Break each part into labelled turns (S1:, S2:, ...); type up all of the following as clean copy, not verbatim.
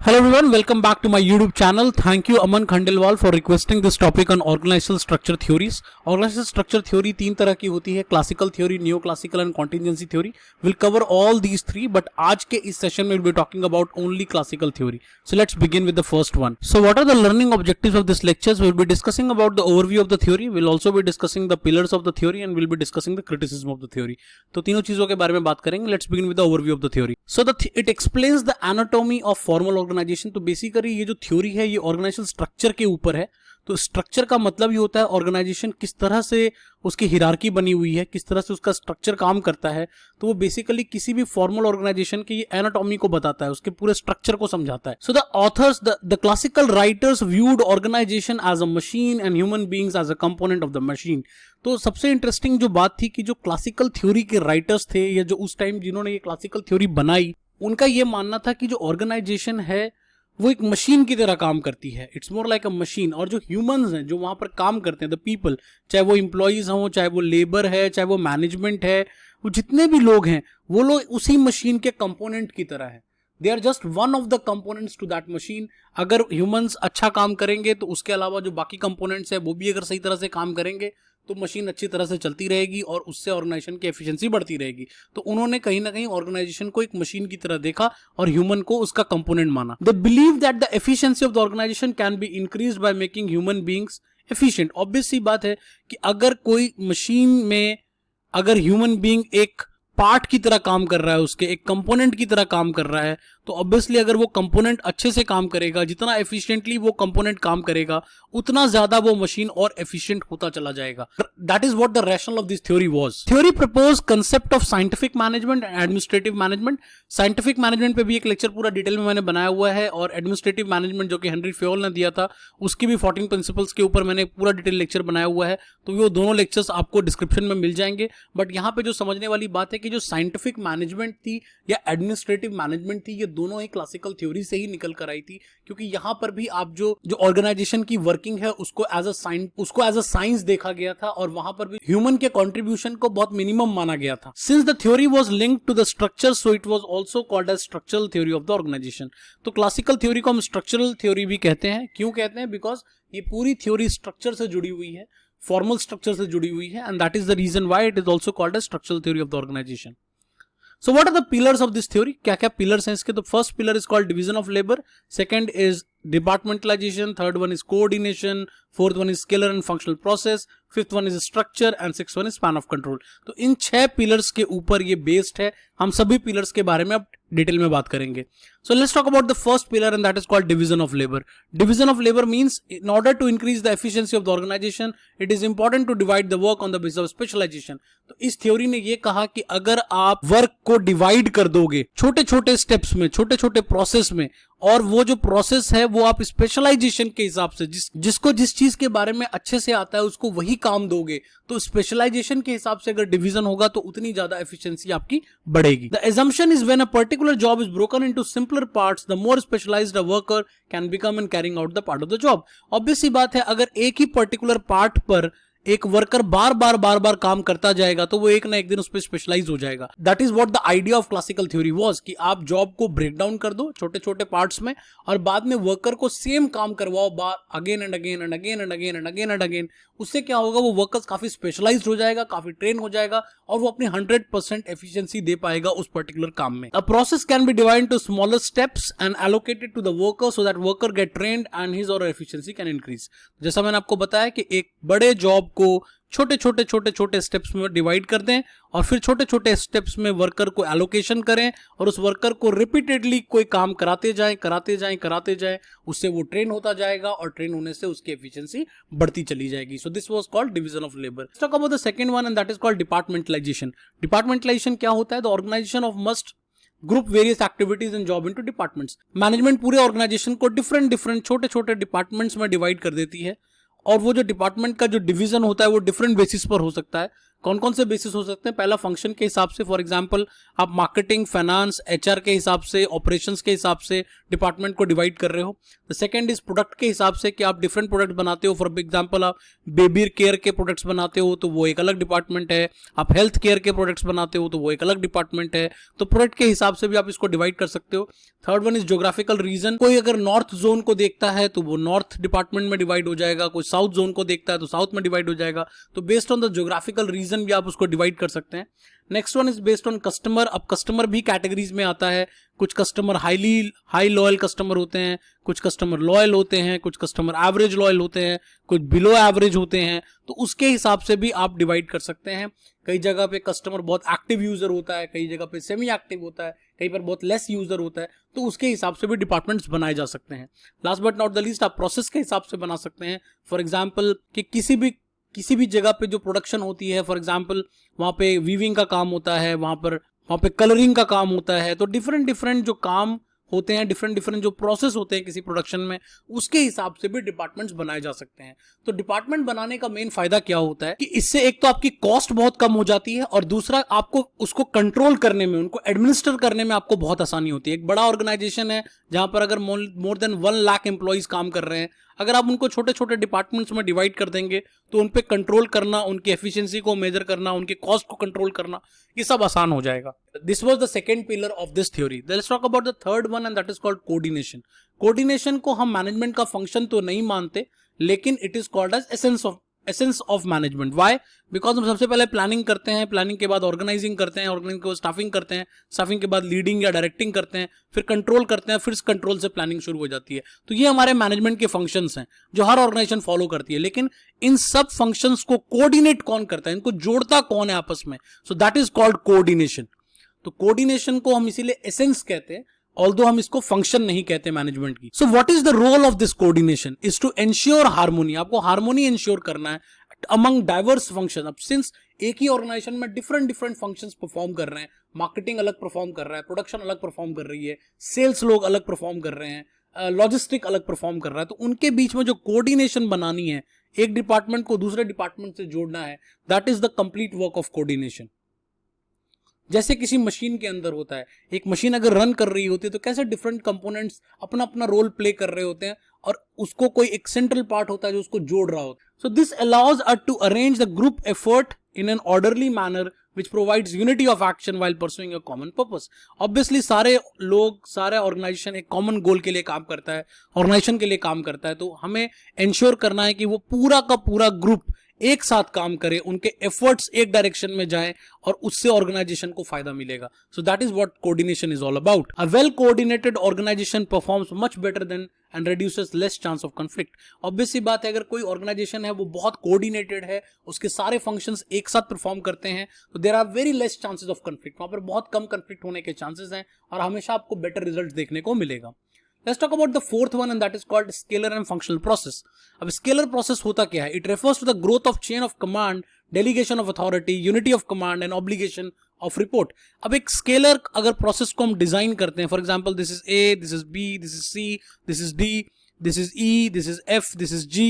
S1: Hello everyone, welcome back to my YouTube channel. Thank you Aman Khandelwal for requesting this topic on organizational structure theories. Organizational structure theory तीन तरह की होती है, classical theory, neo-classical and contingency theory. We'll cover all these three, but आज के इस session में we'll be talking about only classical theory. So let's begin with the first one. So what are the learning objectives of this lectures? We'll be discussing about the overview of the theory. We'll also be discussing the pillars of the theory and we'll be discussing the criticism of the theory. तो तीनों चीजों के बारे में बात करेंगे. Let's begin with the overview of the theory. So it explains the anatomy of formal organization. तो basically ये जो थ्योरी है ये ऑर्गेनाइजेशनल स्ट्रक्चर के ऊपर है. तो स्ट्रक्चर का मतलब ये होता है ऑर्गेनाइजेशन किस तरह से उसकी हिरार्की बनी हुई है, किस तरह से उसका स्ट्रक्चर काम करता है. तो वो बेसिकली किसी भी फॉर्मल ऑर्गेनाइजेशन के ये एनाटॉमी को बताता है, उसके पूरे स्ट्रक्चर को समझाता है. So the authors, the classical writers viewed organization as a machine and human beings as a component of the machine. तो सबसे इंटरेस्टिंग जो बात थी कि जो क्लासिकल थ्योरी के राइटर्स थे या जो उस टाइम जिन्होंने ये क्लासिकल थ्योरी बनाई, उनका ये मानना था कि जो ऑर्गेनाइजेशन है वो एक मशीन की तरह काम करती है. It's more like a machine. और जो ह्यूमंस हैं जो वहां पर काम करते हैं, द पीपल, चाहे वो एम्प्लॉइज हों, चाहे वो लेबर है, चाहे वो मैनेजमेंट है, वो जितने भी लोग हैं वो लोग उसी मशीन के कंपोनेंट की तरह है. They are just one of the components to that machine. अगर ह्यूमंस अच्छा काम करेंगे तो उसके अलावा जो बाकी कंपोनेंट्स है वो भी अगर सही तरह से काम करेंगे तो मशीन अच्छी तरह से चलती रहेगी और उससे ऑर्गेनाइजेशन की एफिशिएंसी बढ़ती रहेगी. तो उन्होंने कहीं ना कहीं ऑर्गेनाइजेशन को एक मशीन की तरह देखा और ह्यूमन को उसका कंपोनेंट माना. They believe that the efficiency of the organization can be increased by making human beings efficient. Obvious सी बात है कि अगर कोई मशीन में अगर ह्यूमन बीइंग एक पार्ट की तरह काम कर रहा है, उसके एक कंपोनेंट की तरह काम कर रहा है, तो ऑब्वियसली अगर वो कंपोनेंट अच्छे से काम करेगा, जितना एफिशिएंटली वो कंपोनेंट काम करेगा, उतना ज्यादा वो मशीन और एफिशिएंट होता चला जाएगा. That is what the rational of this theory was. Theory propose concept of scientific management and administrative management. Scientific management पे भी एक लेक्चर पूरा डिटेल में मैंने बनाया हुआ है और एडमिनिस्ट्रेटिव मैनेजमेंट जो कि हेनरी फ्योल ने दिया था उसकी भी 14 प्रिंसिपल्स के ऊपर मैंने पूरा डिटेल लेक्चर बनाया हुआ है. तो वो दोनों लेक्चर्स आपको डिस्क्रिप्शन में मिल जाएंगे. बट यहाँ पे जो समझने वाली बात है कि जो साइंटिफिक मैनेजमेंट थी या एडमिनिस्ट्रेटिव मैनेजमेंट थी, ये दोनों ही क्लासिकल थ्योरी से ही निकल कर आई थी. क्योंकि यहां पर भी आप जो ऑर्गेनाइजेशन की वर्किंग है उसको एज अ साइंस देखा गया था और वहां पर भी ह्यूमन के कंट्रीब्यूशन को बहुत मिनिमम माना गया था. Since the theory was linked to the structure, so it was also called as structural theory of the organization. तो क्लासिकल थ्योरी को हम स्ट्रक्चरल थ्योरी भी कहते हैं. क्यों कहते हैं? बिकॉज ये पूरी थ्योरी स्ट्रक्चर से जुड़ी हुई है, फॉर्मल स्ट्रक्चर से जुड़ी हुई है, and that is the reason why it is also called as structural theory of the organization. So what are the pillars of this theory? क्या क्या pillars हैं इसके? तो first pillar is called division of labor, second is departmentalization, third one is coordination, fourth one is scalar and functional process, fifth one is structure and sixth one is span of control. तो इन 6 pillars के ऊपर ये based है. हम सभी pillars के बारे में अब डिटेल में बात करेंगे. So let's talk about the first pillar and that is called division of labor. Division of labor means in order to increase the efficiency of the organization, it is important to divide the work on the basis of specialization. तो इस theory ने ये कहा कि अगर आप work को divide कर दोगे छोटे छोटे स्टेप्स में, छोटे छोटे प्रोसेस में, और वो जो प्रोसेस है वो आप स्पेशलाइजेशन के हिसाब से जिसको जिस चीज के बारे में अच्छे से आता है उसको वही काम दोगे, तो स्पेशलाइजेशन के हिसाब से अगर डिवीजन होगा तो उतनी ज्यादा एफिशिएंसी आपकी बढ़ेगी. The assumption is when a particular job is broken into simpler parts, the more specialized a worker can become in carrying out the part of the job. Obvious सी बात है अगर एक ही पर्टिकुलर पार्ट पर एक worker बार बार काम करता जाएगा तो वो एक ना एक दिन उस पर स्पेशलाइज हो जाएगा. That is what the idea of classical theory was कि आप जॉब को ब्रेक डाउन कर दो छोटे छोटे पार्ट्स में और बाद में वर्कर को सेम काम करवाओ again and again and again and again and again and again. उससे क्या होगा, वो वर्कर्स काफी स्पेशलाइज्ड हो जाएगा, काफी ट्रेन हो जाएगा और वो अपनी 100% एफिशिएंसी दे पाएगा उस पर्टिकुलर काम में. A process can be divided into smaller steps and allocated to the worker so that worker get trained and his or efficiency can increase. जैसा मैंने आपको बताया कि एक बड़े जॉब को छोटे छोटे स्टेप्स में डिवाइड कर दें और फिर छोटे छोटे स्टेप्स में वर्कर को एलोकेशन करें और उस वर्कर को रिपीटेडली कोई काम कराते जाएं, उससे वो ट्रेन होता जाएगा और ट्रेन होने से उसकी एफिशिएंसी बढ़ती चली जाएगी. So this was called division of labour. Let's talk about the second one and that is called departmentalization. Departmentalization क्या होता है? The organization of must group various activities and job into departments. Management पूरे organization को different छोटे departments में divide कर देती है और वो जो डिपार्टमेंट का जो डिवीजन होता है वो डिफरेंट बेसिस पर हो सकता है. कौन कौन से बेसिस हो सकते हैं? पहला फंक्शन के हिसाब से, फॉर एग्जांपल आप मार्केटिंग, फाइनेंस, एचआर के हिसाब से, ऑपरेशंस के हिसाब से डिपार्टमेंट को डिवाइड कर रहे हो। द सेकंड इज प्रोडक्ट के हिसाब से कि आप डिफरेंट प्रोडक्ट बनाते हो। फॉर एग्जांपल आप बेबी केयर के प्रोडक्ट्स बनाते हो तो वो एक अलग डिपार्टमेंट है, आप हेल्थ केयर के प्रोडक्ट्स बनाते हो तो वो एक अलग डिपार्टमेंट है। तो प्रोडक्ट के हिसाब से भी आप इसको डिवाइड कर सकते हो। Third one is geographical region, कोई अगर नॉर्थ जोन को देखता है तो वो नॉर्थ डिपार्टमेंट में डिवाइड हो जाएगा, कोई साउथ जोन को देखता है तो साउथ में डिवाइड हो जाएगा। तो based on the geographical region भी आप उसको डिवाइड कर सकते हैं। Next one is based on customer. अब कस्टमर भी कैटेगरीज में आता है, कुछ कस्टमर हाई लॉयल कस्टमर होते हैं, कुछ कस्टमर लॉयल होते हैं, कुछ कस्टमर एवरेज लॉयल होते हैं, कुछ बिलो एवरेज होते हैं। तो उसके हिसाब से भी आप डिवाइड कर सकते हैं। कई जगह पे कस्टमर बहुत एक्टिव यूजर होता है, कई जगह पे सेमी एक्टिव होता है, कहीं पर बहुत लेस यूजर होता है, तो उसके हिसाब से भी डिपार्टमेंट्स बनाए जा सकते हैं। Last but not the least, आप प्रोसेस के हिसाब से बना सकते हैं। फॉर एग्जाम्पल कि किसी भी जगह पे जो प्रोडक्शन होती है, फॉर एग्जाम्पल वहां पे वीविंग का काम होता है, वहां पे कलरिंग का काम होता है, तो डिफरेंट जो काम होते हैं, डिफरेंट जो प्रोसेस होते हैं किसी प्रोडक्शन में, उसके हिसाब से भी डिपार्टमेंट्स बनाए जा सकते हैं। तो डिपार्टमेंट बनाने का मेन फायदा क्या होता है कि इससे एक तो आपकी कॉस्ट बहुत कम हो जाती है और दूसरा आपको उसको कंट्रोल करने में, उनको एडमिनिस्टर करने में आपको बहुत आसानी होती है। एक बड़ा ऑर्गेनाइजेशन है जहां पर अगर मोर देन 1 लाख एम्प्लॉइज काम कर रहे हैं, अगर आप उनको छोटे छोटे डिपार्टमेंट्स में डिवाइड कर देंगे तो उन पे कंट्रोल करना, उनकी एफिशिएंसी को मेजर करना, उनके कॉस्ट को कंट्रोल करना, ये सब आसान हो जाएगा। This was the second pillar of this theory. Let's talk about the third one and that is called coordination. Coordination को हम मैनेजमेंट का फंक्शन तो नहीं मानते, लेकिन it is called as essence of management. Why? Because हम सबसे पहले प्लानिंग करते हैं, प्लानिंग के बाद ऑर्गेनाइजिंग करते हैं, ऑर्गेनाइजिंग के बाद स्टाफिंग करते हैं, स्टाफिंग के बाद लीडिंग या डायरेक्टिंग करते हैं, फिर कंट्रोल करते हैं, फिर इस कंट्रोल से प्लानिंग शुरू हो जाती है। तो ये हमारे मैनेजमेंट के फंक्शंस हैं जो हर ऑर्गेनाइजेशन फॉलो करती है। लेकिन इन सब फंक्शंस को कोऑर्डिनेट कौन करता है, इनको जोड़ता कौन है आपस में? सो दैट इज कॉल्ड कोऑर्डिनेशन। तो कोऑर्डिनेशन को हम इसीलिए एसेंस कहते हैं, ऑल्दो हम इसको फंक्शन नहीं कहते मैनेजमेंट की। So what is the role of this coordination? Is to ensure harmony. आपको हार्मोनी एंश्योर करना है अमंग डाइवर्स फंक्शन। अब सिंस एक ही ऑर्गेनाइजेशन में डिफरेंट फंक्शंस परफॉर्म कर रहे हैं, मार्केटिंग अलग परफॉर्म कर रहा है, प्रोडक्शन अलग परफॉर्म कर रही है, सेल्स लोग अलग परफॉर्म कर रहे हैं, लॉजिस्टिक अलग परफॉर्म कर रहा है, तो उनके बीच में जो कोऑर्डिनेशन बनानी है, एक डिपार्टमेंट को दूसरे डिपार्टमेंट से जोड़ना है, that is the complete work of coordination. जैसे किसी मशीन के अंदर होता है, एक मशीन अगर रन कर रही होती है तो कैसे डिफरेंट कंपोनेंट्स अपना अपना रोल प्ले कर रहे होते हैं और उसको कोई एक सेंट्रल पार्ट होता है जो उसको जोड़ रहा होता है। So this allows us to arrange the group effort in an orderly manner which provides unity of action while pursuing a common purpose. Obviously सारे लोग, सारे ऑर्गेनाइजेशन एक कॉमन गोल के लिए काम करता है, ऑर्गेनाइजेशन के लिए काम करता है, तो हमें इंश्योर करना है कि वो पूरा का पूरा ग्रुप एक साथ काम करे, उनके एफर्ट्स एक डायरेक्शन में जाएं और उससे ऑर्गेनाइजेशन को फायदा मिलेगा। So that is what coordination is all about. A well coordinated organization performs much better than and reduces less chance of conflict. Obvious सी बात है, अगर कोई ऑर्गेनाइजेशन है वो बहुत कोऑर्डिनेटेड है, उसके सारे फंक्शंस एक साथ परफॉर्म करते हैं, तो there are very less chances of conflict. वहां पर बहुत कम कॉन्फ्लिक्ट होने के चांसेस हैं और हमेशा आपको बेटर रिजल्ट देखने को मिलेगा। Let's talk about the fourth one and that is called scalar and functional process. अब scalar process होता क्या है? It refers to the growth of chain of command, delegation of authority, unity of command and obligation of report. अब एक scalar अगर process को हम design करते हैं, for example this is A, this is B, this is C, this is D, this is E, this is F, this is G,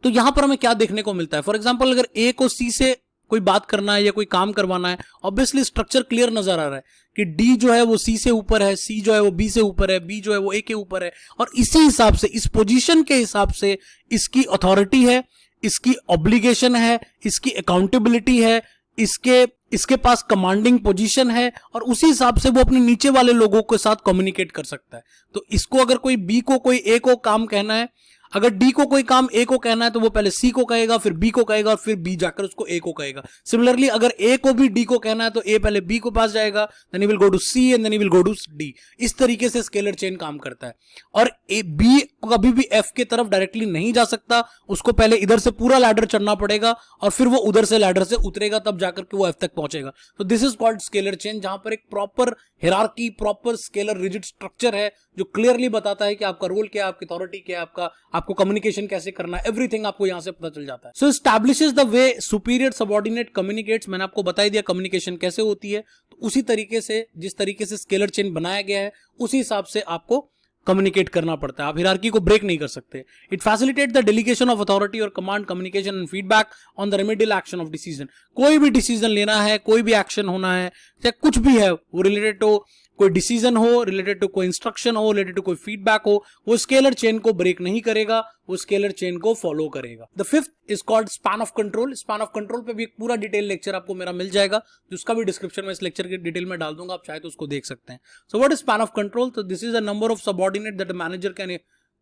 S1: तो यहां पर हमें क्या देखने को मिलता है? फॉर एग्जाम्पल अगर A को C से कोई बात करना है या कोई काम करवाना है, ऑब्वियसली स्ट्रक्चर क्लियर नजर आ रहा है कि डी जो है वो सी से ऊपर है, सी जो है वो बी से ऊपर है, बी जो है वो ए के ऊपर है, और इसी हिसाब से, इस पोजीशन के हिसाब से इसकी अथॉरिटी है, इसकी ऑब्लिगेशन है, इसकी अकाउंटेबिलिटी है, इसके पास कमांडिंग पोजीशन है, और उसी हिसाब से वो अपने नीचे वाले लोगों के साथ कम्युनिकेट कर सकता है। तो इसको अगर कोई बी को कोई ए को काम कहना है, अगर डी को कोई काम ए को कहना है तो वो पहले सी को कहेगा, फिर बी को कहेगा और फिर बी जाकर उसको ए को कहेगा। सिमिलरली अगर ए को भी डी को कहना है तो ए पहले बी को पास जाएगा, then he will go to C and then he will go to D. इस तरीके से स्केलर चेन काम करता है। और बी कभी भी एफ के तरफ डायरेक्टली नहीं जा सकता, उसको पहले इधर से पूरा लैडर चढ़ना पड़ेगा और फिर वो उधर से लैडर से उतरेगा, तब जाकर के वो एफ तक पहुंचेगा। तो this is called scalar chain, जहां पर एक proper hierarchy, proper scalar rigid structure है जो क्लियरली बताता है कि आपका रोल क्या है, आपकी अथॉरिटी क्या है, आपको कम्युनिकेशन कैसे करना है, एवरीथिंग आपको यहां से पता चल जाता है। So establishes the way superior subordinate communicates. मैंने आपको बता दिया कम्युनिकेशन कैसे होती है, तो उसी तरीके से, जिस तरीके से स्केलर चेन बनाया गया है, उसी हिसाब से आपको कम्युनिकेट करना पड़ता है, आप हिरार्की को ब्रेक नहीं कर सकते। It facilitate the delegation of authority और command, communication and feedback on the remedial action of decision. कोई भी डिसीजन लेना है, कोई भी एक्शन होना है, चाहे कुछ भी है, वो रिलेटेड टू कोई डिसीजन हो, रिलेटेड टू कोई इंस्ट्रक्शन हो, रिलेटेड टू कोई फीडबैक हो, वो स्केलर चेन को ब्रेक नहीं करेगा, वो स्केलर चेन को फॉलो करेगा। The fifth is called span of control. Span of control पे भी एक पूरा डिटेल लेक्चर आपको मेरा मिल जाएगा, जिसका भी डिस्क्रिप्शन में इस लेक्चर के डिटेल में डाल दूंगा, आप चाहे तो उसको देख सकते हैं। So what is span of control? तो this is a number of subordinate that manager can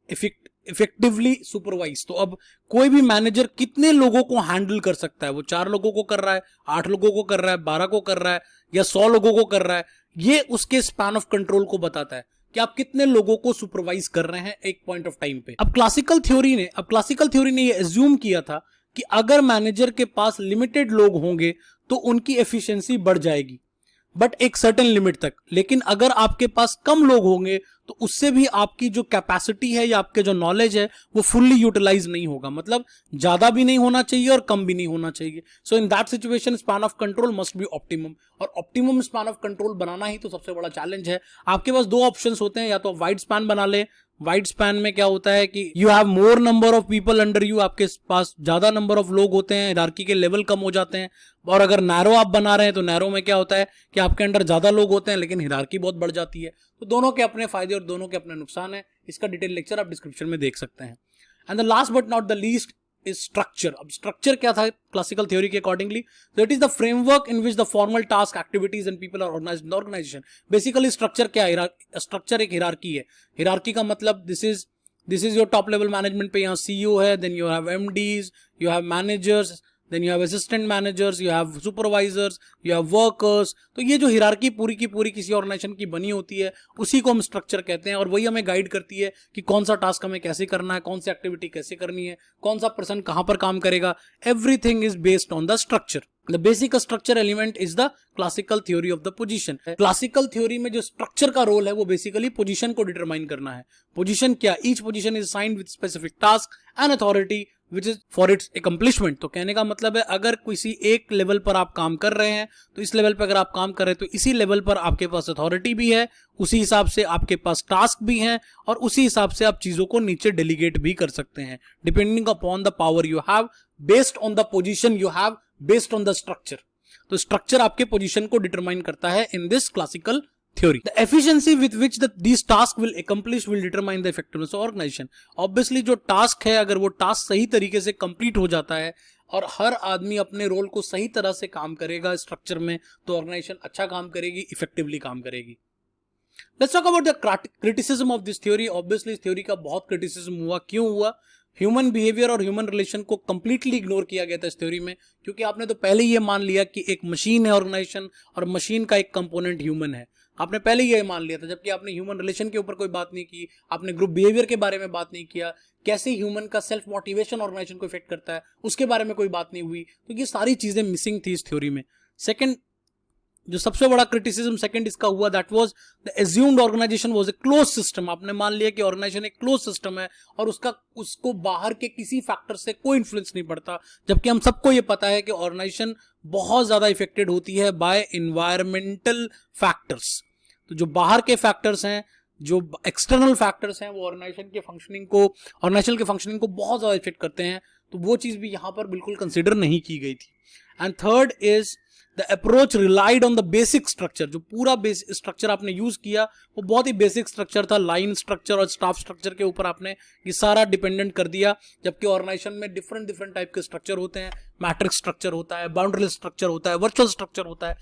S1: effectively supervise. तो अब कोई भी मैनेजर कितने लोगों को हैंडल कर सकता है? वो 4 लोगों को कर रहा है, 8 लोगों को कर रहा है, 12 को कर रहा है, या 100 लोगों को कर रहा है, ये उसके स्पैन ऑफ कंट्रोल को बताता है कि आप कितने लोगों को सुपरवाइज कर रहे हैं एक पॉइंट ऑफ टाइम पे। अब क्लासिकल थ्योरी ने ये एज्यूम किया था कि अगर मैनेजर के पास लिमिटेड लोग होंगे तो उनकी एफिशिएंसी बढ़ जाएगी, बट एक सर्टेन लिमिट तक। लेकिन अगर आपके पास कम लोग होंगे तो उससे भी आपकी जो कैपेसिटी है या आपके जो नॉलेज है वो फुल्ली यूटिलाइज नहीं होगा, मतलब ज्यादा भी नहीं होना चाहिए और कम भी नहीं होना चाहिए। So in that situation span of control must be optimum, और ऑप्टिमम स्पैन ऑफ कंट्रोल बनाना ही तो सबसे बड़ा चैलेंज है। आपके पास 2 ऑप्शंस होते हैं, या तो वाइड स्पैन बना ले। वाइड स्पैन में क्या होता है कि you have more number of people under you, आपके पास ज्यादा नंबर ऑफ लोग होते हैं, हिरार्की के लेवल कम हो जाते हैं। और अगर नैरो आप बना रहे हैं तो नैरो में क्या होता है कि आपके अंडर ज्यादा लोग होते हैं लेकिन हिरार्की बहुत बढ़ जाती है। तो दोनों के अपने फायदे और दोनों के अपने नुकसान है। इसका डिटेल लेक्चर आप डिस्क्रिप्शन में देख सकते हैं। And the last but not the least is structure. अब स्ट्रक्चर क्या था क्लासिकल थ्योरी के अकॉर्डिंगली? तो it is the framework in which the formal task, activities and people are organized in organization. Basically structure क्या है? Structure एक hierarchy है। Hierarchy का मतलब this is your top level management पे यहाँ सीईओ है, then you have MDs, you have managers, then you have assistant managers, you have supervisors, you have workers. तो ये जो हिरार्की पूरी की पूरी किसी ऑर्गेनाइजेशन की बनी होती है उसी को हम स्ट्रक्चर कहते हैं, और वही हमें गाइड करती है कि कौन सा टास्क हमें कैसे करना है, कौन सी एक्टिविटी कैसे करनी है, कौन सा पर्सन कहां पर काम करेगा। Everything is based on the structure. The basic structure element is the classical theory of the position. Classical theory में जो structure का रोल है वो basically position को determine करना है। Position क्या? Each position is assigned with specific task and authority which is for its accomplishment. तो कहने का मतलब है अगर किसी एक लेवल पर आप काम कर रहे हैं तो इस लेवल पर अगर आप काम कर रहे हैं तो इसी लेवल पर आपके पास अथॉरिटी भी है, उसी हिसाब से आपके पास टास्क भी हैं, और उसी हिसाब से आप चीजों को नीचे डेलीगेट भी कर सकते हैं depending upon the power you have, based on the position you have, based on the structure. तो स्ट्रक्चर आपके पोजीशन को डिटरमाइन करता है in this classical theory. The efficiency with which these tasks will accomplish will determine the effectiveness of organization. Obviously जो task है अगर वो task सही तरीके से कंप्लीट हो जाता है और हर आदमी अपने रोल को सही तरह से काम करेगा स्ट्रक्चर में, तो ऑर्गेनाइजेशन अच्छा काम करेगी, इफेक्टिवली काम करेगी। Let's talk about the criticism of this theory. Obviously इस थ्योरी का बहुत क्रिटिसिज्म हुआ। क्यों हुआ? ह्यूमन बिहेवियर और ह्यूमन रिलेशन को कंप्लीटली इग्नोर किया गया था इस थ्योरी में, क्योंकि आपने तो पहले ही ये मान लिया कि एक मशीन है ऑर्गेनाइजेशन और मशीन का एक कंपोनेंट ह्यूमन है। आपने पहले ही ये मान लिया था, जबकि आपने ह्यूमन रिलेशन के ऊपर कोई बात नहीं की, आपने ग्रुप बिहेवियर के बारे में बात नहीं किया, कैसे ह्यूमन का सेल्फ मोटिवेशन ऑर्गेनाइजेशन को इफेक्ट करता है उसके बारे में कोई बात नहीं हुई। तो ये सारी चीजें मिसिंग थी इस थ्योरी में। सेकंड, जो सबसे बड़ा क्रिटिसिज्म सेकंड इसका हुआ, that was the assumed organization was a close system. आपने मान लिया कि ऑर्गेनाइजेशन एक क्लोज सिस्टम है और उसको बाहर के किसी फैक्टर से कोई इन्फ्लुएंस नहीं पड़ता, जबकि हम सबको ये पता है कि ऑर्गेनाइजेशन बहुत ज्यादा इफेक्टेड होती है बाय एनवायरमेंटल फैक्टर्स। तो जो बाहर के फैक्टर्स हैं, जो एक्सटर्नल फैक्टर्स हैं, वो ऑर्गेनाइजेशन के फंक्शनिंग को बहुत ज्यादा इफेक्ट करते हैं। तो वो चीज भी यहां पर बिल्कुल कंसिडर नहीं की गई थी। And third is the approach relied on the basic structure. जो पूरा बेसिक स्ट्रक्चर आपने यूज किया वो बहुत ही बेसिक स्ट्रक्चर था, लाइन स्ट्रक्चर और स्टाफ स्ट्रक्चर के ऊपर आपने ये सारा डिपेंडेंट कर दिया, जबकि ऑर्गेनाइजेशन में डिफरेंट टाइप के स्ट्रक्चर होते हैं। मैट्रिक्स स्ट्रक्चर होता है, बाउंड्री स्ट्रक्चर होता है, वर्चुअल स्ट्रक्चर होता है।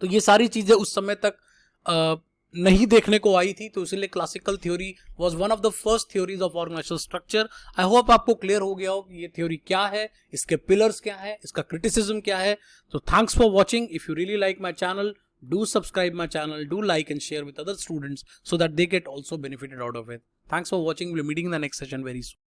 S1: तो ये सारी चीजें उस समय तक नहीं देखने को आई थी, तो इसलिए classical theory was one of the first theories of organizational structure. I hope आपको क्लियर हो गया हो कि ये थ्योरी क्या है, इसके पिलर्स क्या है, इसका क्रिटिसिज्म क्या है। तो thanks for watching. If you really like my channel, do subscribe my channel, do like and share with other students so that they get also benefited out of it. Thanks for watching. We'll be meeting in the next session very soon.